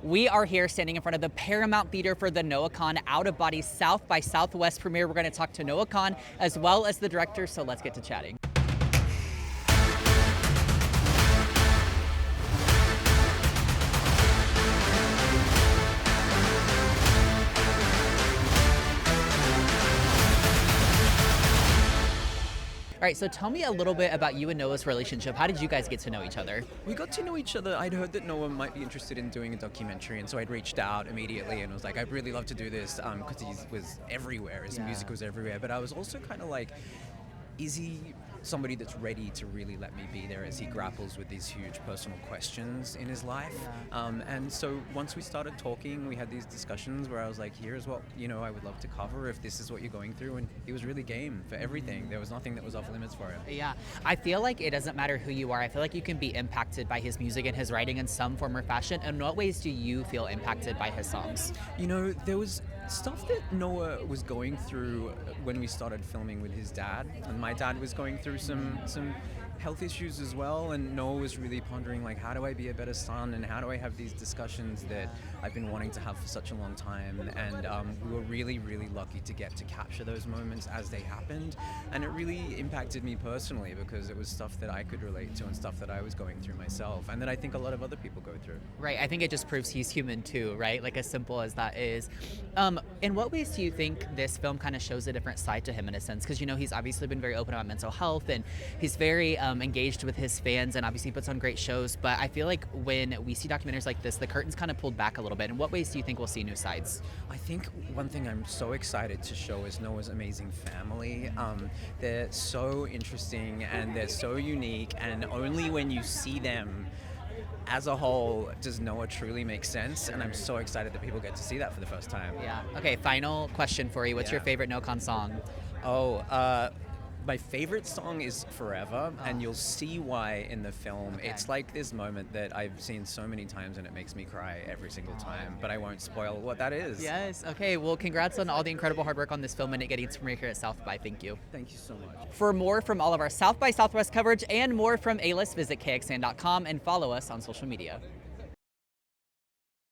We are here standing in front of the Paramount Theater for the Noah Kahan Out of Body South by Southwest premiere. We're going to talk to Noah Kahan as well as the director, so let's get to chatting. All right, so tell me a little bit about you and Noah's relationship. How did you guys get to know each other? We got to know each other. I'd heard that Noah might be interested in doing a documentary, and so I'd reached out immediately and was like, I'd really love to do this because he was everywhere. His music was everywhere. But I was also kind of like, is he somebody that's ready to really let me be there as he grapples with these huge personal questions in his life? And so once we started talking, we had these discussions where I was like, here's what I would love to cover if this is what you're going through, and he was really game for everything. There was nothing that was off limits for him. Yeah, I feel like it doesn't matter who you are. I feel like you can be impacted by his music and his writing in some form or fashion. In what ways do you feel impacted by his songs? There was stuff that Noah was going through when we started filming with his dad, and my dad was going through some health issues as well, and Noah was really pondering, like, how do I be a better son, and how do I have these discussions that I've been wanting to have for such a long time. And we were really, really lucky to get to capture those moments as they happened, and it really impacted me personally because it was stuff that I could relate to and stuff that I was going through myself, and that I think a lot of other people go through. Right, I think it just proves he's human too, right? Like, as simple as that is. In what ways do you think this film kind of shows a different side to him in a sense? Because he's obviously been very open about mental health, and he's very engaged with his fans, and obviously puts on great shows. But I feel like when we see documentaries like this, the curtain's kind of pulled back a little bit. In what ways do you think we'll see new sides? I think one thing I'm so excited to show is Noah's amazing family. They're so interesting and they're so unique, and only when you see them as a whole does Noah truly make sense, and I'm so excited that people get to see that for the first time. Yeah. Okay, final question for you. What's your favorite Noah Kahan song? My favorite song is Forever, and you'll see why in the film. Okay. It's like this moment that I've seen so many times, and it makes me cry every single time, but I won't spoil what that is. Yes. Okay, well, congrats on all the incredible hard work on this film and it getting its premiere here at South by. Thank you. Thank you so much. For more from all of our South by Southwest coverage and more from A-List, visit KXAN.com and follow us on social media.